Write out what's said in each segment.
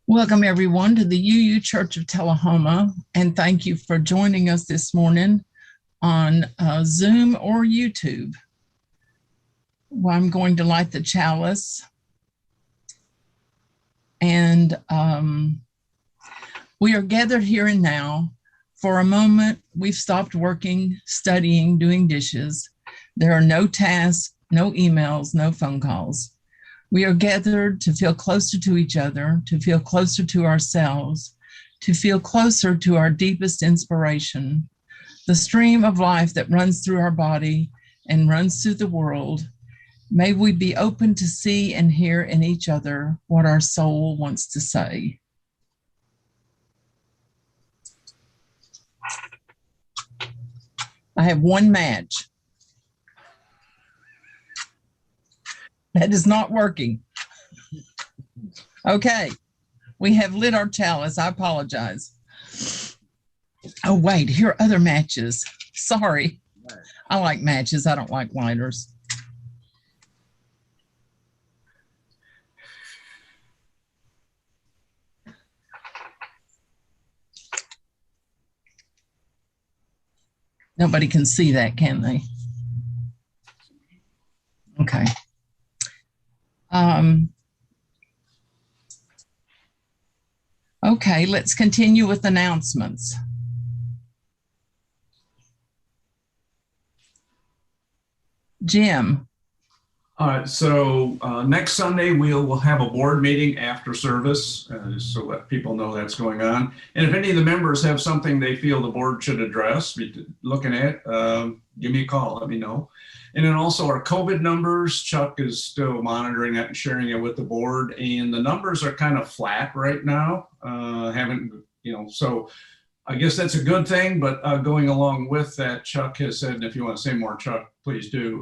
Welcome, everyone, to the UU Church of Tullahoma, and thank you for joining us this morning on Zoom or YouTube. Well, I'm going to light the chalice, and we are gathered here and now. For a moment, we've stopped working, studying, doing dishes. There are no tasks, no emails, no phone calls. We are gathered to feel closer to each other, to feel closer to ourselves, to feel closer to our deepest inspiration, the stream of life that runs through our body and runs through the world. May we be open to see and hear in each other what our soul wants to say. I have one match. That is not working. Okay, we have lit our chalice. I apologize. Oh, wait, here are other matches. Sorry. I like matches. I don't like lighters. Nobody can see that, can they? Okay. Okay, let's continue with announcements. Jim. All right, so next Sunday we'll have a board meeting after service, so let people know that's going on. And if any of the members have something they feel the board should address, be looking at, give me a call, let me know. And then also our COVID numbers, Chuck is still monitoring that and sharing it with the board, and the numbers are kind of flat right now. So I guess that's a good thing, but going along with that, Chuck has said, and if you want to say more, Chuck, please do.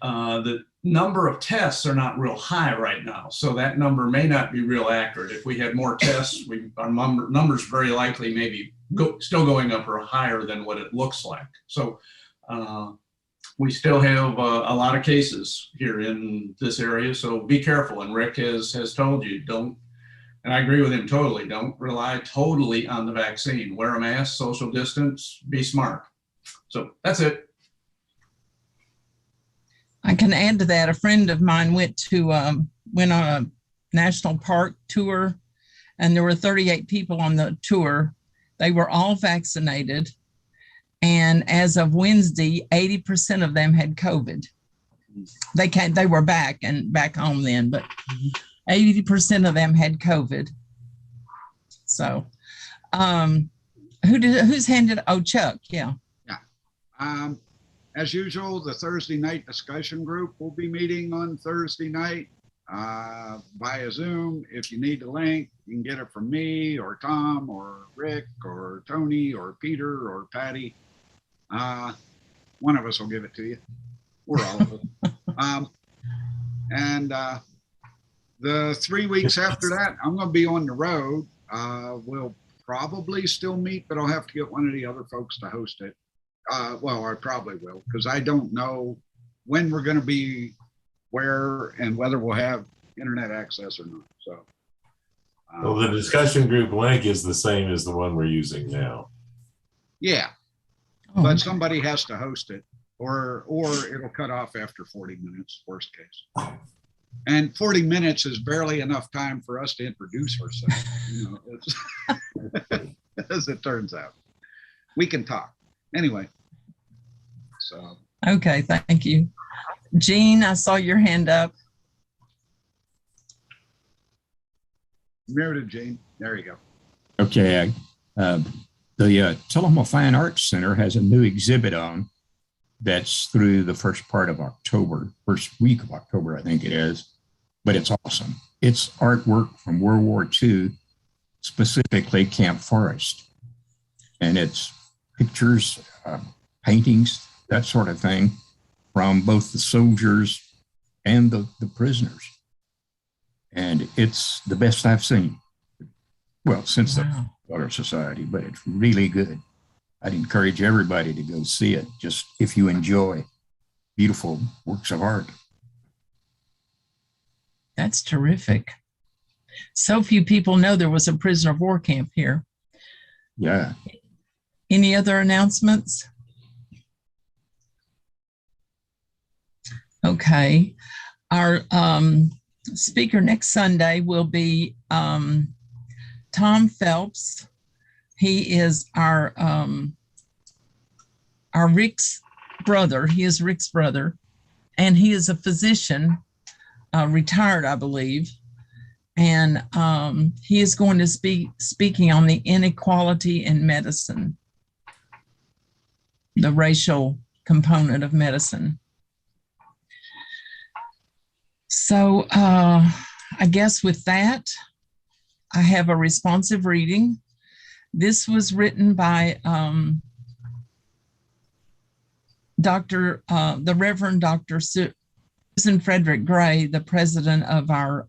The number of tests are not real high right now, so that number may not be real accurate. If we had more tests, our numbers very likely maybe still going up or higher than what it looks like. So we still have a lot of cases here in this area, so be careful. And Rick has told you, don't, and I agree with him totally, don't rely totally on the vaccine. Wear a mask, social distance, be smart. So that's it. I can add to that. A friend of mine went on a national park tour, and there were 38 people on the tour. They were all vaccinated, and as of Wednesday, 80% of them had COVID. They were back home then, but 80% of them had COVID. So, who's handed? Oh, Chuck, yeah. Yeah. As usual, the Thursday night discussion group will be meeting on Thursday night via Zoom. If you need the link, you can get it from me or Tom or Rick or Tony or Peter or Patty. One of us will give it to you, or all of us. The 3 weeks after that, I'm going to be on the road. We'll probably still meet, but I'll have to get one of the other folks to host it. Well, I probably will, because I don't know when we're going to be where and whether we'll have internet access or not. So, well, the discussion group link is the same as the one we're using now. Yeah, but somebody has to host it, or it'll cut off after 40 minutes, worst case. And 40 minutes is barely enough time for us to introduce ourselves. As it turns out, we can talk. Anyway, so. Okay, thank you. Jean, I saw your hand up. Muted, Jean. There you go. Okay. The Tullahoma Fine Arts Center has a new exhibit on that's through the first part of October, first week of October, I think it is, but it's awesome. It's artwork from World War II, specifically Camp Forest. And it's pictures, paintings, that sort of thing, from both the soldiers and the prisoners. And it's the best I've seen. Well, since the Water Society, but it's really good. I'd encourage everybody to go see it, just if you enjoy beautiful works of art. That's terrific. So few people know there was a prisoner of war camp here. Yeah. Any other announcements? Okay. Our speaker next Sunday will be Tom Phelps. He is our Rick's brother. He is Rick's brother, and he is a physician, retired, I believe. And he is going to speaking on the inequality in medicine, the racial component of medicine. So I guess with that, I have a responsive reading. This was written by the Reverend Dr. Susan Frederick Gray, the president of our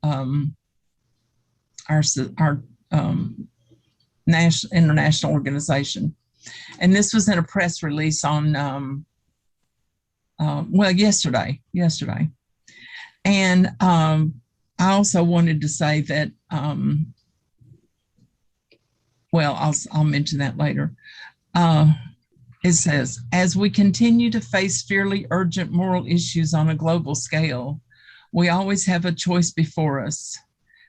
international organization. And this was in a press release on, yesterday. And I also wanted to say that, I'll mention that later. It says, as we continue to face fiercely urgent moral issues on a global scale, we always have a choice before us.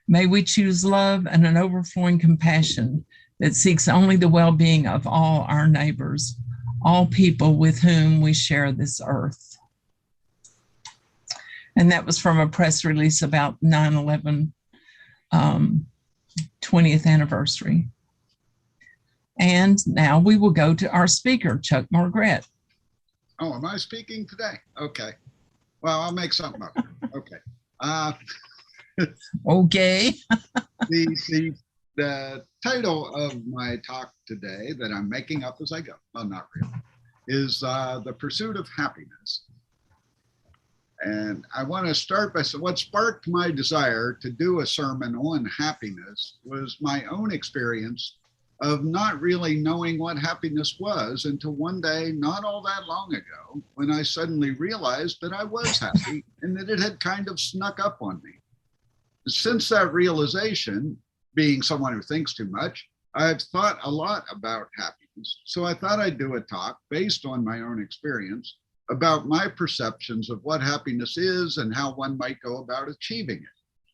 May we choose love and an overflowing compassion that seeks only the well-being of all our neighbors, all people with whom we share this earth. And that was from a press release about 9/11 20th anniversary. And now we will go to our speaker, Chuck Morgret. Oh, am I speaking today? Okay. Well, I'll make something up. Okay. Okay. The title of my talk today, that I'm making up as I go, well, not really, is The Pursuit of Happiness. And I want to start by saying what sparked my desire to do a sermon on happiness was my own experience of not really knowing what happiness was until one day, not all that long ago, when I suddenly realized that I was happy and that it had kind of snuck up on me. Since that realization, being someone who thinks too much, I've thought a lot about happiness. So I thought I'd do a talk based on my own experience about my perceptions of what happiness is and how one might go about achieving it.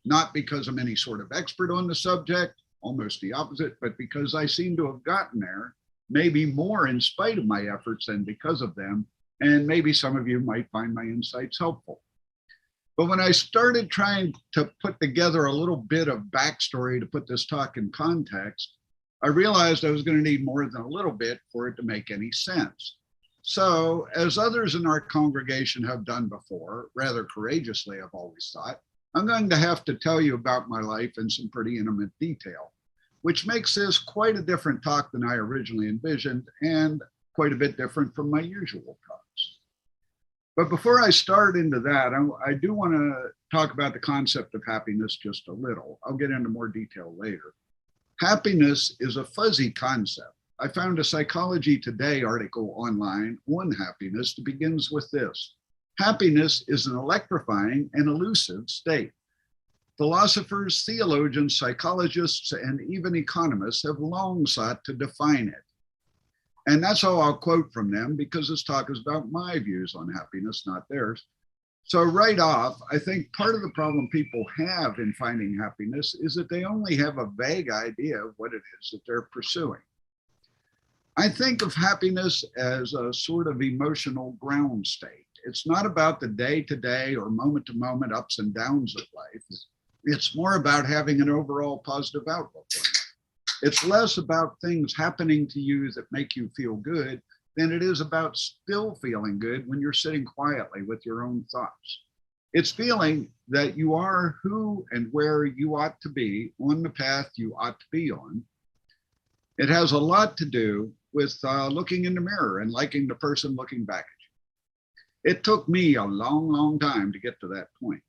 Not because I'm any sort of expert on the subject, almost the opposite, but because I seem to have gotten there, maybe more in spite of my efforts than because of them. And maybe some of you might find my insights helpful. But when I started trying to put together a little bit of backstory to put this talk in context, I realized I was going to need more than a little bit for it to make any sense. So, as others in our congregation have done before, rather courageously, I've always thought, I'm going to have to tell you about my life in some pretty intimate detail, which makes this quite a different talk than I originally envisioned and quite a bit different from my usual talks. But before I start into that, I do want to talk about the concept of happiness just a little. I'll get into more detail later. Happiness is a fuzzy concept. I found a Psychology Today article online on happiness that begins with this: happiness is an electrifying and elusive state. Philosophers, theologians, psychologists, and even economists have long sought to define it. And that's all I'll quote from them, because this talk is about my views on happiness, not theirs. So right off, I think part of the problem people have in finding happiness is that they only have a vague idea of what it is that they're pursuing. I think of happiness as a sort of emotional ground state. It's not about the day-to-day or moment-to-moment ups and downs of life. It's more about having an overall positive outlook. It's less about things happening to you that make you feel good than it is about still feeling good when you're sitting quietly with your own thoughts. It's feeling that you are who and where you ought to be on the path you ought to be on. It has a lot to do with looking in the mirror and liking the person looking back at you. It took me a long, long time to get to that point.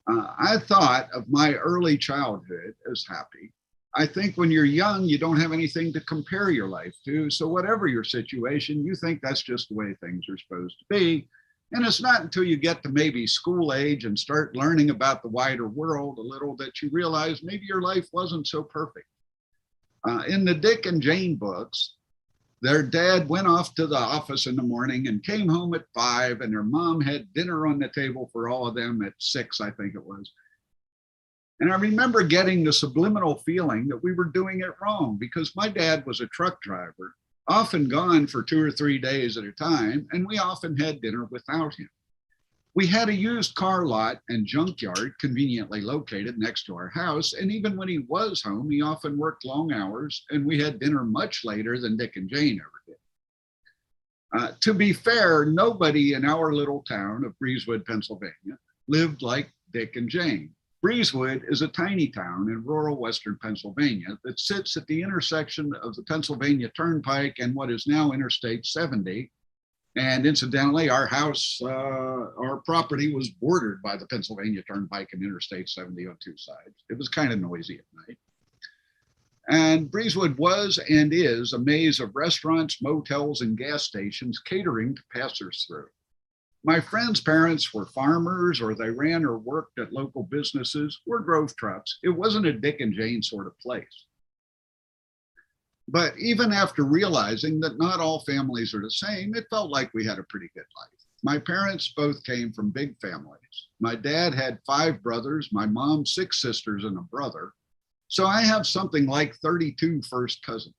I thought of my early childhood as happy. I think when you're young, you don't have anything to compare your life to. So whatever your situation, you think that's just the way things are supposed to be. And it's not until you get to maybe school age and start learning about the wider world a little that you realize maybe your life wasn't so perfect. In the Dick and Jane books, their dad went off to the office in the morning and came home at 5, and their mom had dinner on the table for all of them at 6, I think it was. And I remember getting the subliminal feeling that we were doing it wrong because my dad was a truck driver, often gone for 2 or 3 days at a time, and we often had dinner without him. We had a used car lot and junkyard conveniently located next to our house, and even when he was home, he often worked long hours, and we had dinner much later than Dick and Jane ever did. To be fair, nobody in our little town of Breezewood, Pennsylvania, lived like Dick and Jane. Breezewood is a tiny town in rural western Pennsylvania that sits at the intersection of the Pennsylvania Turnpike and what is now Interstate 70. And incidentally, our house, our property was bordered by the Pennsylvania Turnpike and Interstate 70 on 2 sides. It was kind of noisy at night. And Breezewood was and is a maze of restaurants, motels, and gas stations catering to passers through. My friends' parents were farmers, or they ran or worked at local businesses or drove trucks. It wasn't a Dick and Jane sort of place. But even after realizing that not all families are the same, it felt like we had a pretty good life. My parents both came from big families. My dad had 5 brothers, my mom 6 sisters and a brother. So I have something like 32 first cousins.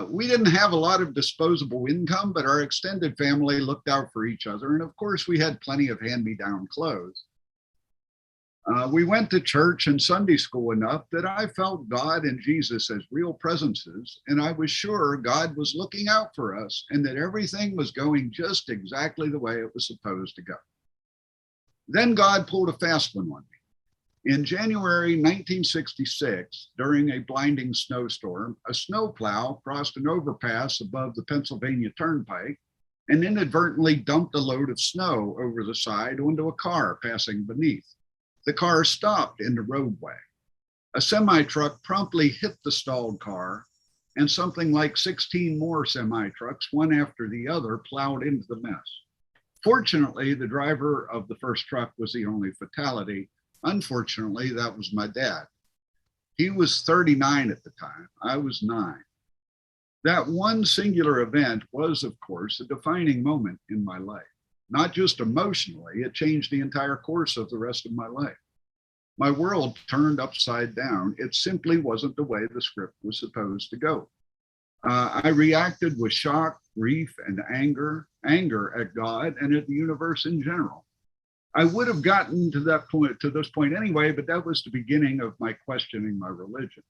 We didn't have a lot of disposable income, but our extended family looked out for each other. And of course, we had plenty of hand-me-down clothes. We went to church and Sunday school enough that I felt God and Jesus as real presences, and I was sure God was looking out for us and that everything was going just exactly the way it was supposed to go. Then God pulled a fast one on me. In January 1966, during a blinding snowstorm, a snowplow crossed an overpass above the Pennsylvania Turnpike and inadvertently dumped a load of snow over the side onto a car passing beneath. The car stopped in the roadway. A semi-truck promptly hit the stalled car, and something like 16 more semi-trucks, one after the other, plowed into the mess. Fortunately, the driver of the first truck was the only fatality. Unfortunately, that was my dad. He was 39 at the time. I was 9. That one singular event was, of course, a defining moment in my life. Not just emotionally, it changed the entire course of the rest of my life. My world turned upside down. It simply wasn't the way the script was supposed to go. I reacted with shock, grief, and anger at God and at the universe in general. I would have gotten to this point anyway, but that was the beginning of my questioning my religion.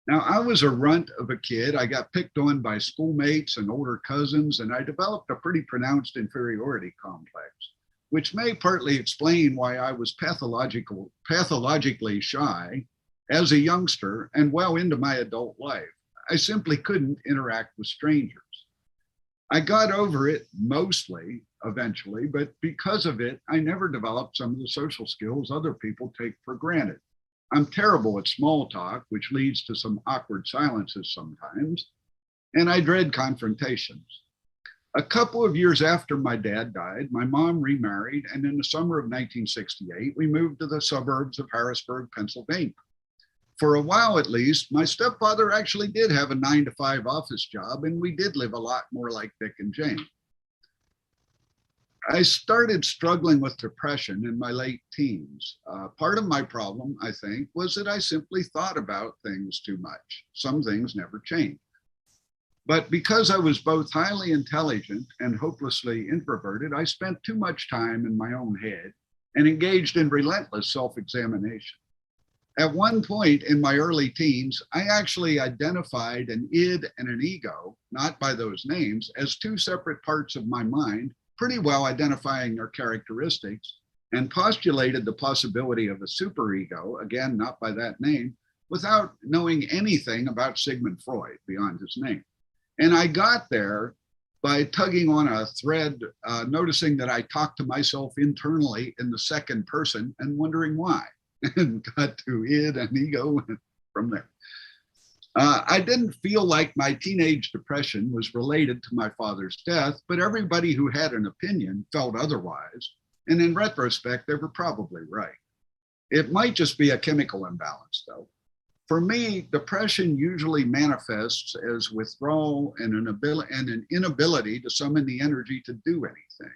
Now, I was a runt of a kid. I got picked on by schoolmates and older cousins, and I developed a pretty pronounced inferiority complex, which may partly explain why I was pathologically shy as a youngster and well into my adult life. I simply couldn't interact with strangers. I got over it mostly eventually, but because of it, I never developed some of the social skills other people take for granted. I'm terrible at small talk, which leads to some awkward silences sometimes, and I dread confrontations. A couple of years after my dad died, my mom remarried, and in the summer of 1968, we moved to the suburbs of Harrisburg, Pennsylvania. For a while, at least, my stepfather actually did have a 9-to-5 office job, and we did live a lot more like Dick and Jane. I started struggling with depression in my late teens. Part of my problem, I think, was that I simply thought about things too much. Some things never changed. But because I was both highly intelligent and hopelessly introverted, I spent too much time in my own head and engaged in relentless self-examination. At one point in my early teens, I actually identified an id and an ego, not by those names, as 2 separate parts of my mind, pretty well identifying their characteristics, and postulated the possibility of a superego, again, not by that name, without knowing anything about Sigmund Freud beyond his name. And I got there by tugging on a thread, noticing that I talked to myself internally in the second person and wondering why, and got to id and ego from there. I didn't feel like my teenage depression was related to my father's death, but everybody who had an opinion felt otherwise. And in retrospect, they were probably right. It might just be a chemical imbalance, though. For me, depression usually manifests as withdrawal and an inability to summon the energy to do anything.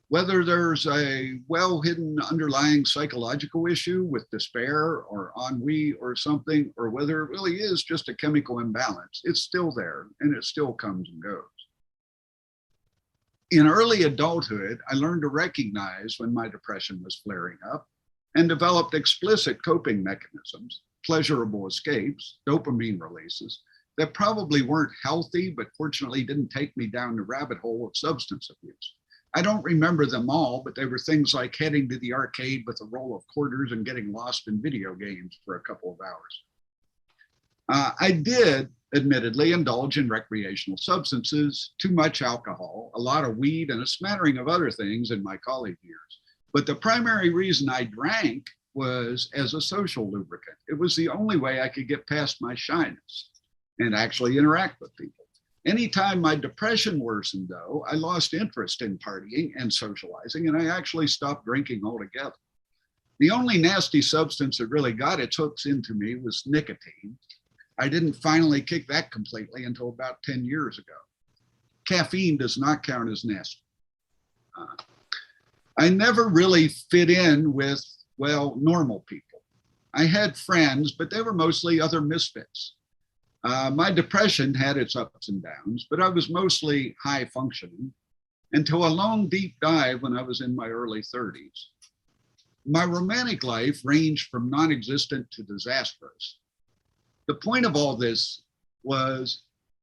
Whether there's a well-hidden underlying psychological issue with despair or ennui or something, or whether it really is just a chemical imbalance, it's still there and it still comes and goes. In early adulthood, I learned to recognize when my depression was flaring up and developed explicit coping mechanisms, pleasurable escapes, dopamine releases that probably weren't healthy, but fortunately didn't take me down the rabbit hole of substance abuse. I don't remember them all, but they were things like heading to the arcade with a roll of quarters and getting lost in video games for a couple of hours. I did, admittedly, indulge in recreational substances, too much alcohol, a lot of weed, and a smattering of other things in my college years. But the primary reason I drank was as a social lubricant. It was the only way I could get past my shyness and actually interact with people. Anytime my depression worsened, though, I lost interest in partying and socializing, and I actually stopped drinking altogether. The only nasty substance that really got its hooks into me was nicotine. I didn't finally kick that completely until about 10 years ago. Caffeine does not count as nasty. I never really fit in with, well, normal people. I had friends, but they were mostly other misfits. My depression had its ups and downs, but I was mostly high functioning until a long, deep dive when I was in my early 30s. My romantic life ranged from non-existent to disastrous. The point of all this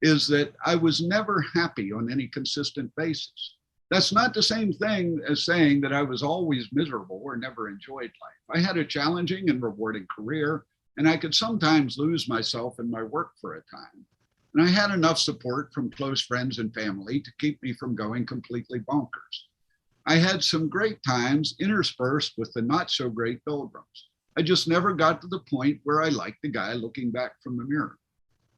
is that I was never happy on any consistent basis. That's not the same thing as saying that I was always miserable or never enjoyed life. I had a challenging and rewarding career, and I could sometimes lose myself in my work for a time. And I had enough support from close friends and family to keep me from going completely bonkers. I had some great times interspersed with the not so great doldrums. I just never got to the point where I liked the guy looking back from the mirror.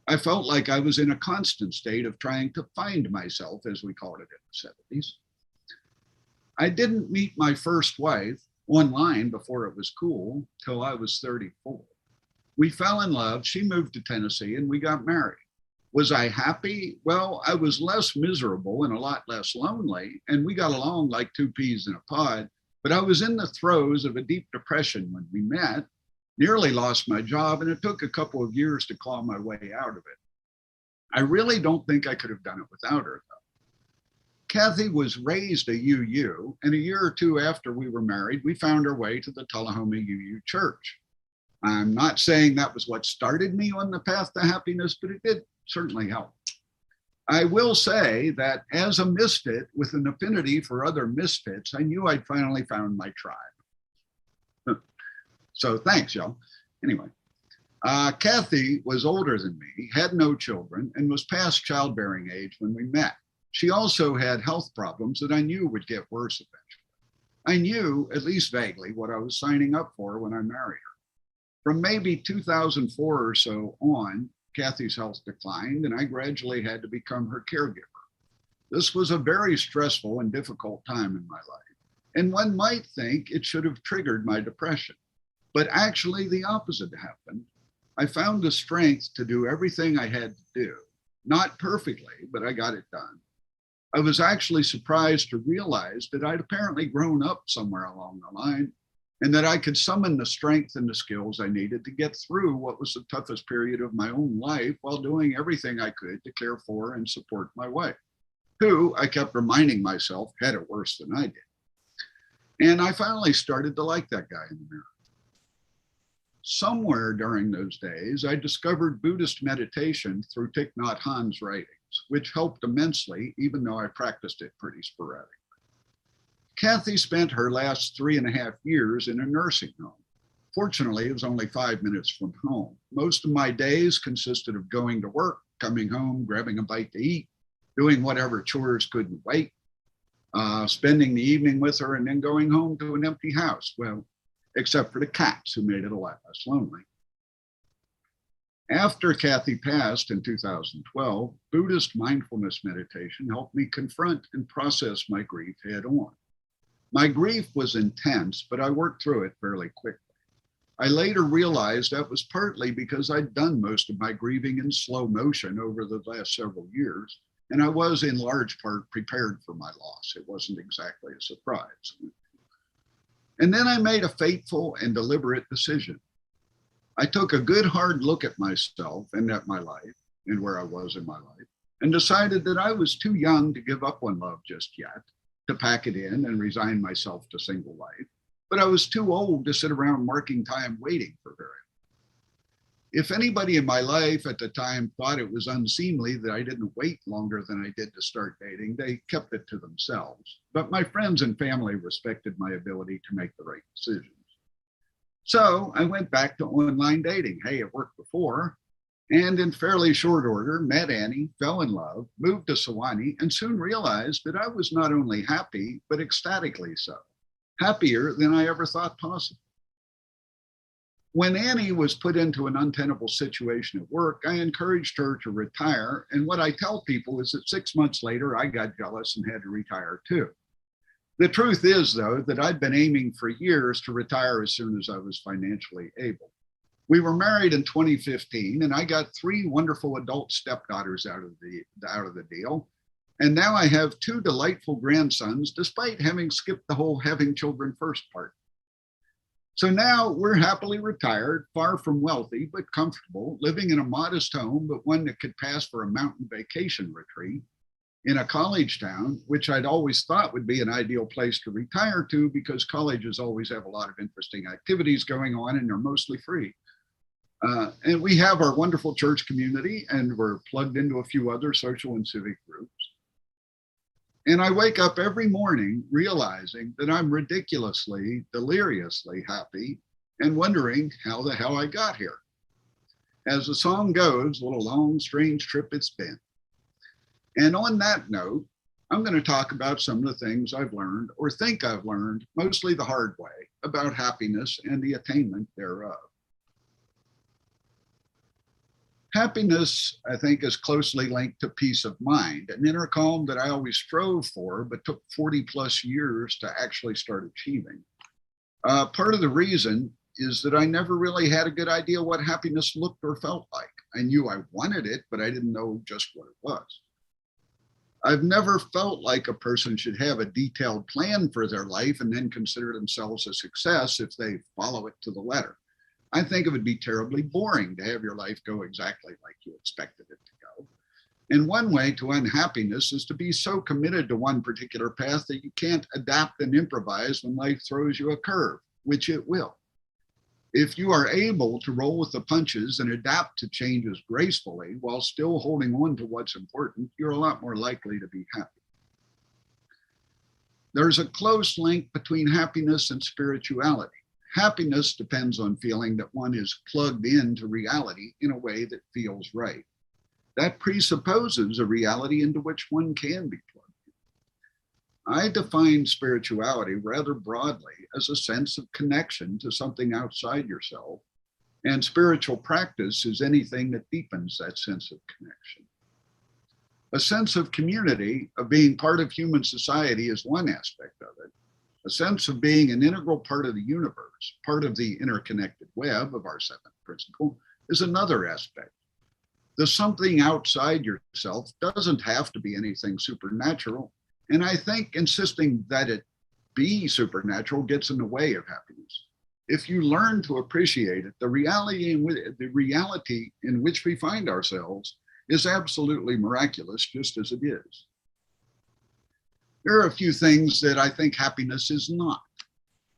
I felt like I was in a constant state of trying to find myself, as we called it in the 70s. I didn't meet my first wife online before it was cool till I was 34. We fell in love, she moved to Tennessee, and we got married. Was I happy? Well, I was less miserable and a lot less lonely, and we got along like two peas in a pod, but I was in the throes of a deep depression when we met, nearly lost my job, and it took a couple of years to claw my way out of it. I really don't think I could have done it without her, though. Kathy was raised a UU, and a year or two after we were married, we found our way to the Tullahoma UU church. I'm not saying that was what started me on the path to happiness, but it did certainly help. I will say that as a misfit with an affinity for other misfits, I knew I'd finally found my tribe. So thanks, y'all. Anyway, Kathy was older than me, had no children, and was past childbearing age when we met. She also had health problems that I knew would get worse eventually. I knew, at least vaguely, what I was signing up for when I married her. From maybe 2004 or so on, Kathy's health declined, and I gradually had to become her caregiver. This was a very stressful and difficult time in my life, and one might think it should have triggered my depression. But actually, the opposite happened. I found the strength to do everything I had to do. Not perfectly, but I got it done. I was actually surprised to realize that I'd apparently grown up somewhere along the line, and that I could summon the strength and the skills I needed to get through what was the toughest period of my own life while doing everything I could to care for and support my wife, who I kept reminding myself had it worse than I did. And I finally started to like that guy in the mirror. Somewhere during those days, I discovered Buddhist meditation through Thich Nhat Hanh's writings, which helped immensely, even though I practiced it pretty sporadically. Kathy spent her last 3.5 years in a nursing home. Fortunately, it was only 5 minutes from home. Most of my days consisted of going to work, coming home, grabbing a bite to eat, doing whatever chores couldn't wait, spending the evening with her, and then going home to an empty house. Well, except for the cats, who made it a lot less lonely. After Kathy passed in 2012, Buddhist mindfulness meditation helped me confront and process my grief head on. My grief was intense, but I worked through it fairly quickly. I later realized that was partly because I'd done most of my grieving in slow motion over the last several years, and I was in large part prepared for my loss. It wasn't exactly a surprise. And then I made a fateful and deliberate decision. I took a good hard look at myself and at my life and where I was in my life, and decided that I was too young to give up on love just yet, to pack it in and resign myself to single life, but I was too old to sit around marking time waiting for burial. If anybody in my life at the time thought it was unseemly that I didn't wait longer than I did to start dating, they kept it to themselves. But my friends and family respected my ability to make the right decisions. So I went back to online dating. Hey, it worked before. And in fairly short order, met Annie, fell in love, moved to Sewanee, and soon realized that I was not only happy, but ecstatically so. Happier than I ever thought possible. When Annie was put into an untenable situation at work, I encouraged her to retire. And what I tell people is that 6 months later, I got jealous and had to retire too. The truth is, though, that I'd been aiming for years to retire as soon as I was financially able. We were married in 2015, and I got 3 wonderful adult stepdaughters out of the deal. And now I have 2 delightful grandsons, despite having skipped the whole having children first part. So now we're happily retired, far from wealthy, but comfortable, living in a modest home, but one that could pass for a mountain vacation retreat in a college town, which I'd always thought would be an ideal place to retire to because colleges always have a lot of interesting activities going on and they're mostly free. And we have our wonderful church community, and we're plugged into a few other social and civic groups. And I wake up every morning realizing that I'm ridiculously, deliriously happy and wondering how the hell I got here. As the song goes, what a long, strange trip it's been. And on that note, I'm going to talk about some of the things I've learned or think I've learned, mostly the hard way, about happiness and the attainment thereof. Happiness, I think, is closely linked to peace of mind, an inner calm that I always strove for, but took 40 plus years to actually start achieving. Part of the reason is that I never really had a good idea what happiness looked or felt like. I knew I wanted it, but I didn't know just what it was. I've never felt like a person should have a detailed plan for their life and then consider themselves a success if they follow it to the letter. I think it would be terribly boring to have your life go exactly like you expected it to go. And one way to unhappiness is to be so committed to one particular path that you can't adapt and improvise when life throws you a curve, which it will. If you are able to roll with the punches and adapt to changes gracefully while still holding on to what's important, you're a lot more likely to be happy. There's a close link between happiness and spirituality. Happiness depends on feeling that one is plugged into reality in a way that feels right. That presupposes a reality into which one can be plugged in. I define spirituality rather broadly as a sense of connection to something outside yourself, and spiritual practice is anything that deepens that sense of connection. A sense of community, of being part of human society, is one aspect of it. A sense of being an integral part of the universe, part of the interconnected web of our 7th principle, is another aspect. The something outside yourself doesn't have to be anything supernatural, and I think insisting that it be supernatural gets in the way of happiness. If you learn to appreciate it, the reality in which we find ourselves is absolutely miraculous, just as it is. There are a few things that I think happiness is not.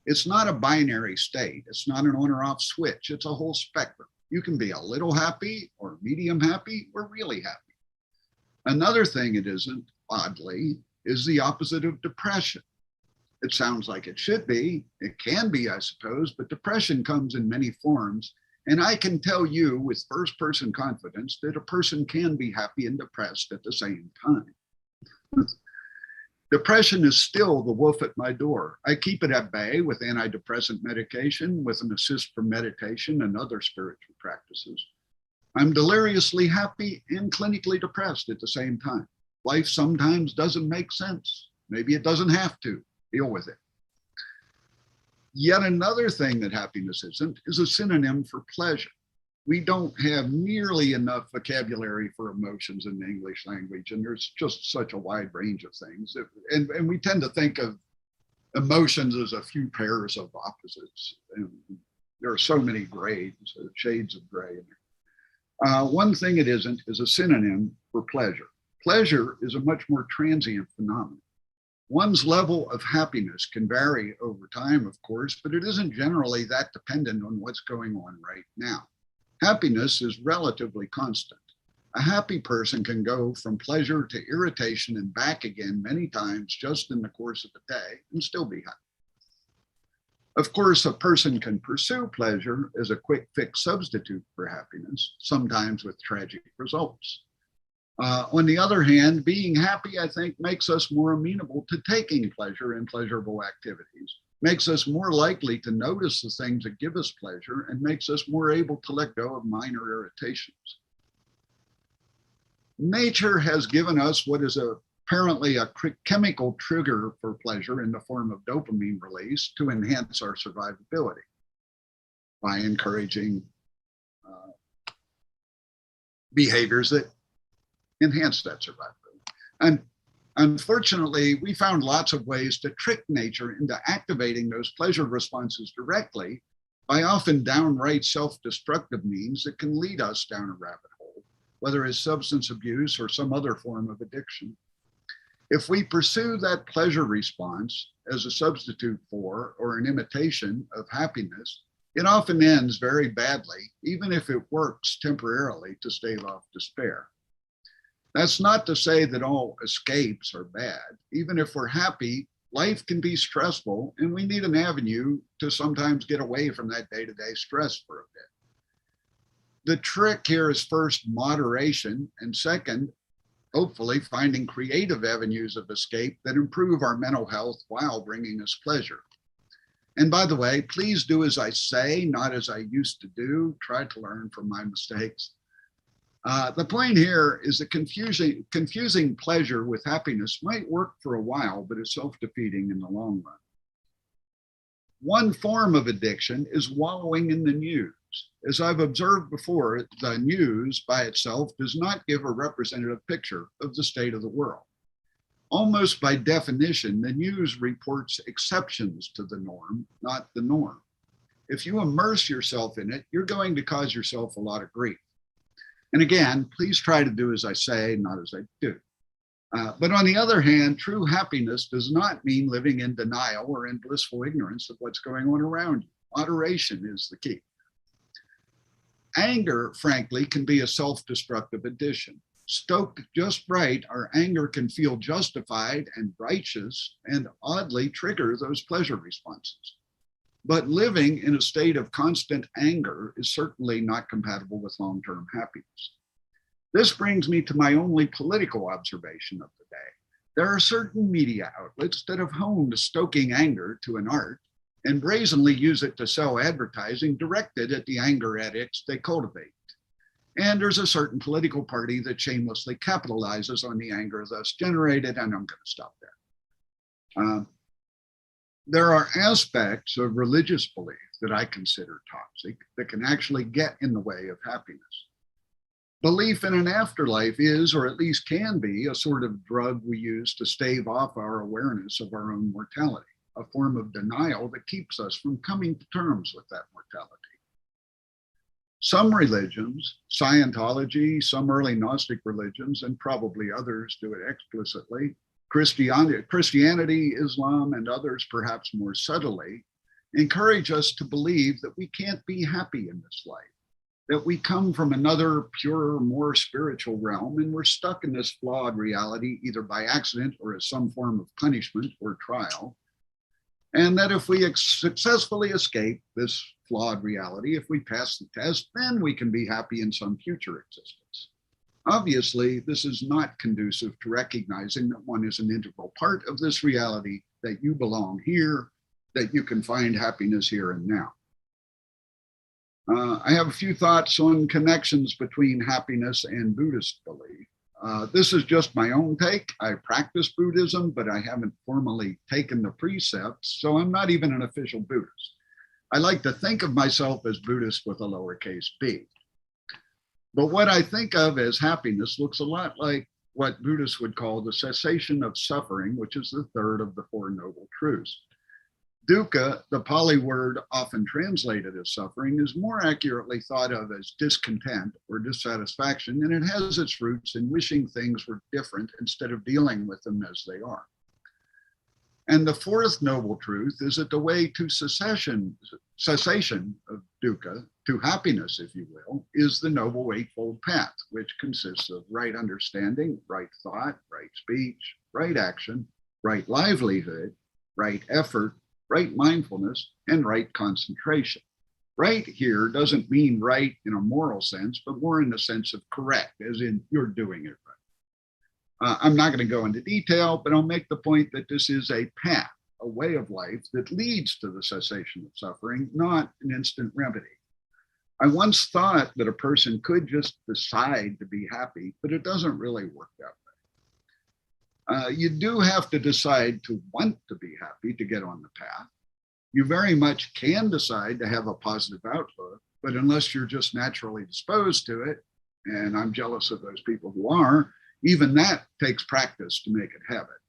It's not a binary state. It's not an on or off switch. It's a whole spectrum. You can be a little happy or medium happy or really happy. Another thing it isn't, oddly, is the opposite of depression. It sounds like it should be. It can be, I suppose, but depression comes in many forms. And I can tell you with first-person confidence that a person can be happy and depressed at the same time. Depression is still the wolf at my door. I keep it at bay with antidepressant medication, with an assist from meditation and other spiritual practices. I'm deliriously happy and clinically depressed at the same time. Life sometimes doesn't make sense. Maybe it doesn't have to. Deal with it. Yet another thing that happiness isn't is a synonym for pleasure. We don't have nearly enough vocabulary for emotions in the English language, and there's just such a wide range of things. And we tend to think of emotions as a few pairs of opposites. And there are so many grades, shades of gray in there. One thing it isn't is a synonym for pleasure. Pleasure is a much more transient phenomenon. One's level of happiness can vary over time, of course, but it isn't generally that dependent on what's going on right now. Happiness is relatively constant. A happy person can go from pleasure to irritation and back again many times just in the course of a day and still be happy. Of course, a person can pursue pleasure as a quick fix substitute for happiness, sometimes with tragic results. On the other hand, being happy, I think, makes us more amenable to taking pleasure in pleasurable activities, makes us more likely to notice the things that give us pleasure, and makes us more able to let go of minor irritations. Nature has given us what is apparently a chemical trigger for pleasure in the form of dopamine release to enhance our survivability by encouraging behaviors that enhance that survivability. And unfortunately, we found lots of ways to trick nature into activating those pleasure responses directly by often downright self-destructive means that can lead us down a rabbit hole, whether it's substance abuse or some other form of addiction. If we pursue that pleasure response as a substitute for or an imitation of happiness, it often ends very badly, even if it works temporarily to stave off despair. That's not to say that all escapes are bad. Even if we're happy, life can be stressful, and we need an avenue to sometimes get away from that day-to-day stress for a bit. The trick here is first moderation, and second, hopefully finding creative avenues of escape that improve our mental health while bringing us pleasure. And by the way, please do as I say, not as I used to do. Try to learn from my mistakes. The point here is that confusing pleasure with happiness might work for a while, but it's self-defeating in the long run. One form of addiction is wallowing in the news. As I've observed before, the news by itself does not give a representative picture of the state of the world. Almost by definition, the news reports exceptions to the norm, not the norm. If you immerse yourself in it, you're going to cause yourself a lot of grief. And again, please try to do as I say, not as I do. But on the other hand, true happiness does not mean living in denial or in blissful ignorance of what's going on around you. Moderation is the key. Anger, frankly, can be a self-destructive addition. Stoked just right, our anger can feel justified and righteous and oddly trigger those pleasure responses. But living in a state of constant anger is certainly not compatible with long-term happiness. This brings me to my only political observation of the day. There are certain media outlets that have honed stoking anger to an art and brazenly use it to sell advertising directed at the anger addicts they cultivate. And there's a certain political party that shamelessly capitalizes on the anger thus generated, and I'm going to stop there. There are aspects of religious belief that I consider toxic that can actually get in the way of happiness. Belief in an afterlife is, or at least can be, a sort of drug we use to stave off our awareness of our own mortality, a form of denial that keeps us from coming to terms with that mortality. Some religions, Scientology, some early Gnostic religions, and probably others do it explicitly, Christianity, Islam, and others perhaps more subtly, encourage us to believe that we can't be happy in this life, that we come from another purer, more spiritual realm, and we're stuck in this flawed reality either by accident or as some form of punishment or trial, and that if we successfully escape this flawed reality, if we pass the test, then we can be happy in some future existence. Obviously, this is not conducive to recognizing that one is an integral part of this reality, that you belong here, that you can find happiness here and now. I have a few thoughts on connections between happiness and Buddhist belief. This is just my own take. I practice Buddhism, but I haven't formally taken the precepts, so I'm not even an official Buddhist. I like to think of myself as Buddhist with a lowercase b. But what I think of as happiness looks a lot like what Buddhists would call the cessation of suffering, which is the third of the Four Noble Truths. Dukkha, the Pali word often translated as suffering, is more accurately thought of as discontent or dissatisfaction, and it has its roots in wishing things were different instead of dealing with them as they are. And the fourth noble truth is that the way to cessation of dukkha, to happiness, if you will, is the Noble Eightfold Path, which consists of right understanding, right thought, right speech, right action, right livelihood, right effort, right mindfulness, and right concentration. Right here doesn't mean right in a moral sense, but more in the sense of correct, as in you're doing it right. I'm not going to go into detail, but I'll make the point that this is a path, a way of life that leads to the cessation of suffering, not an instant remedy. I once thought that a person could just decide to be happy, but it doesn't really work that way. You do have to decide to want to be happy to get on the path. You very much can decide to have a positive outlook, but unless you're just naturally disposed to it, and I'm jealous of those people who are, even that takes practice to make it habit.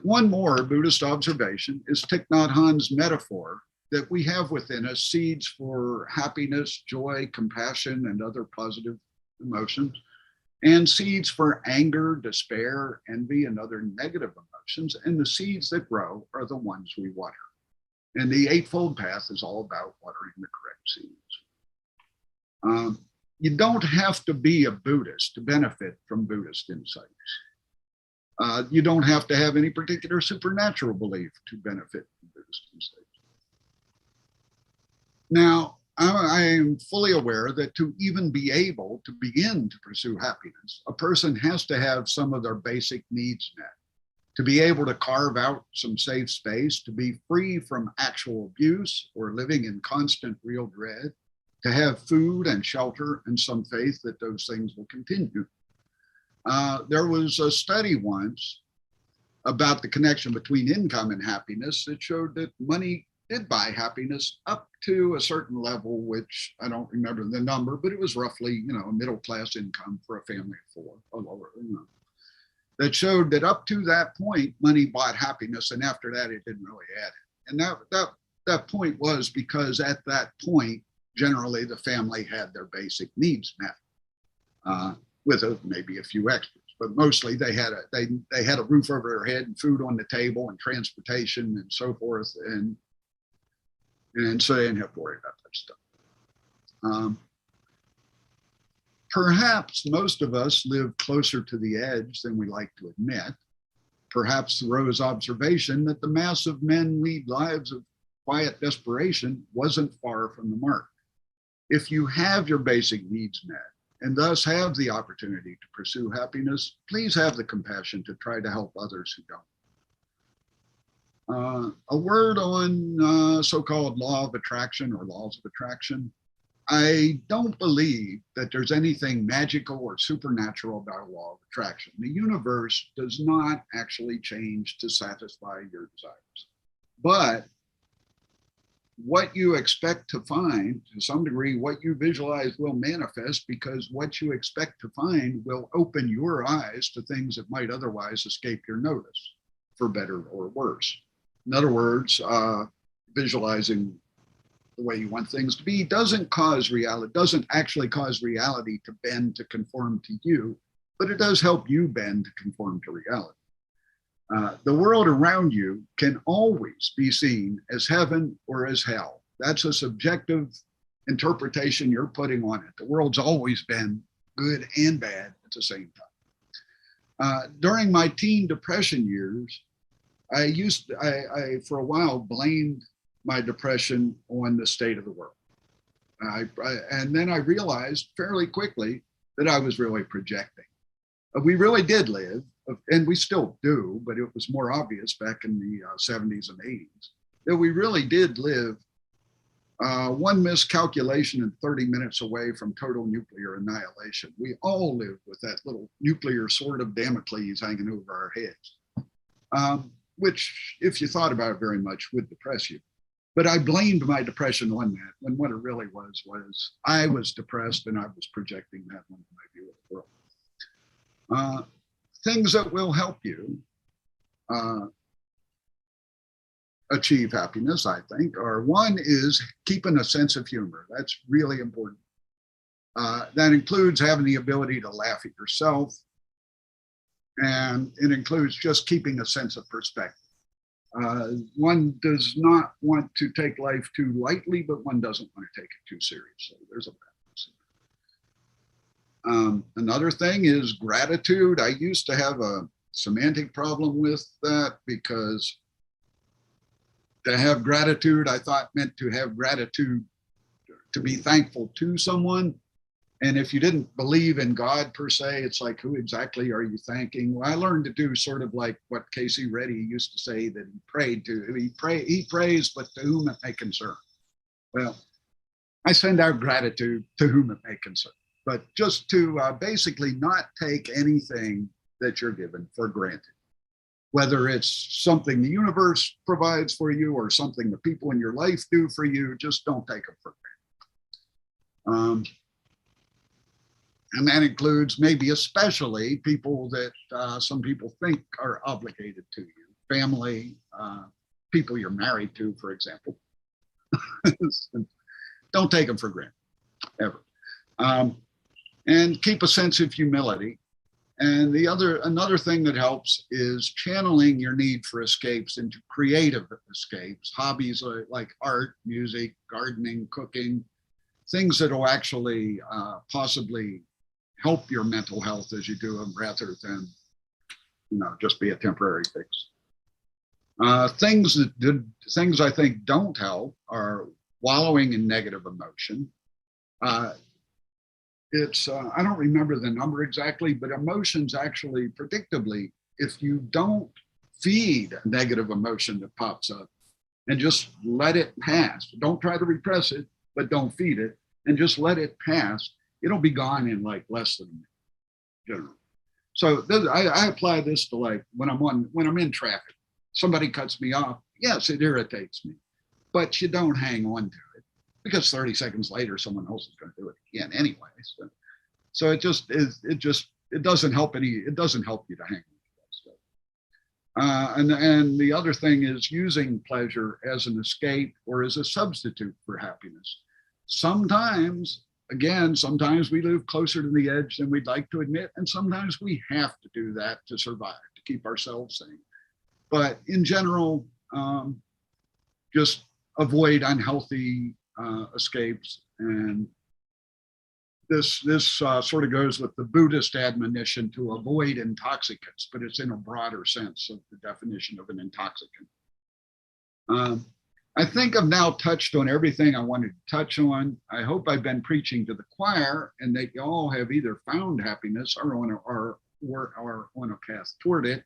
One more Buddhist observation is Thich Nhat Hanh's metaphor that we have within us seeds for happiness, joy, compassion, and other positive emotions, and seeds for anger, despair, envy, and other negative emotions. And the seeds that grow are the ones we water. And the Eightfold Path is all about watering the correct seeds. You don't have to be a Buddhist to benefit from Buddhist insights. You don't have to have any particular supernatural belief to benefit from Buddhist insights. Now, I am fully aware that to even be able to begin to pursue happiness, a person has to have some of their basic needs met. To be able to carve out some safe space, to be free from actual abuse or living in constant real dread, to have food and shelter and some faith that those things will continue. There was a study once about the connection between income and happiness that showed that money did buy happiness up to a certain level, which I don't remember the number, but it was roughly, a middle-class income for a family of four, or lower, that showed that up to that point, money bought happiness, and after that, it didn't really add it. And that point was because at that point, generally the family had their basic needs met, with maybe a few extras, but mostly they had a roof over their head and food on the table and transportation and so forth, and so they didn't have to worry about that stuff. Perhaps most of us live closer to the edge than we like to admit. Perhaps Thoreau's observation that the mass of men lead lives of quiet desperation wasn't far from the mark. If you have your basic needs met and thus have the opportunity to pursue happiness, please have the compassion to try to help others who don't. A word on so-called law of attraction or laws of attraction. I don't believe that there's anything magical or supernatural about a law of attraction. The universe does not actually change to satisfy your desires. But what you expect to find, to some degree, what you visualize will manifest, because what you expect to find will open your eyes to things that might otherwise escape your notice, for better or worse. In other words, visualizing the way you want things to be doesn't actually cause reality to bend to conform to you, but it does help you bend to conform to reality. The world around you can always be seen as heaven or as hell. That's a subjective interpretation you're putting on it. The world's always been good and bad at the same time. During my teen depression years, I for a while blamed my depression on the state of the world. And then I realized fairly quickly that I was really projecting. We really did live, and we still do, but it was more obvious back in the 70s and 80s, that we really did live one miscalculation and 30 minutes away from total nuclear annihilation. We all live with that little nuclear sword of Damocles hanging over our heads, which, if you thought about it very much, would depress you. But I blamed my depression on that, when what it really was I was depressed and I was projecting that on my view of the world. Things that will help you achieve happiness, I think, are one is keeping a sense of humor. That's really important. That includes having the ability to laugh at yourself, and it includes just keeping a sense of perspective. One does not want to take life too lightly, but one doesn't want to take it too seriously. There's a balance. Another thing is gratitude. I used to have a semantic problem with that, because to have gratitude, I thought meant to have gratitude, to be thankful to someone. And if you didn't believe in God per se, it's like, who exactly are you thanking? Well, I learned to do sort of like what Casey Reddy used to say, that he prayed to. He prays, but to whom it may concern. Well, I send out gratitude to whom it may concern, but just to basically not take anything that you're given for granted. Whether it's something the universe provides for you or something the people in your life do for you, just don't take it for granted. And that includes maybe especially people that some people think are obligated to you, family, people you're married to, for example. Don't take them for granted, ever. And keep a sense of humility. And another thing that helps is channeling your need for escapes into creative escapes, hobbies like art, music, gardening, cooking, things that will actually possibly help your mental health as you do them, rather than, just be a temporary fix. Things I think don't help are wallowing in negative emotion. I don't remember the number exactly, but emotions actually, predictably, if you don't feed a negative emotion that pops up and just let it pass, don't try to repress it, but don't feed it, and just let it pass, it'll be gone in like less than a minute, generally. So I apply this to like when I'm in traffic, somebody cuts me off. Yes, it irritates me, but you don't hang on to it, because 30 seconds later, someone else is going to do it again anyway. So it doesn't help it doesn't help you to hang on to that stuff. And the other thing is using pleasure as an escape or as a substitute for happiness. Sometimes we live closer to the edge than we'd like to admit, and sometimes we have to do that to survive, to keep ourselves sane. But in general, just avoid unhealthy escapes. And this sort of goes with the Buddhist admonition to avoid intoxicants, but it's in a broader sense of the definition of an intoxicant. I think I've now touched on everything I wanted to touch on. I hope I've been preaching to the choir, and that you all have either found happiness or on a path toward it.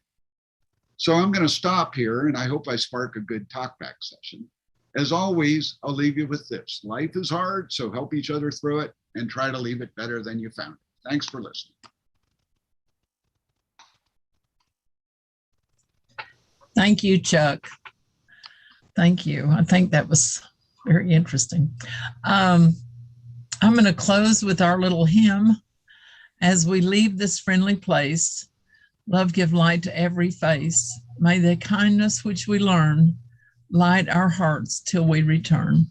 So I'm going to stop here, and I hope I spark a good talkback session. As always, I'll leave you with this. Life is hard, so help each other through it and try to leave it better than you found it. Thanks for listening. Thank you, Chuck. Thank you. I think that was very interesting. I'm going to close with our little hymn. As we leave this friendly place, love give light to every face. May the kindness which we learn light our hearts till we return.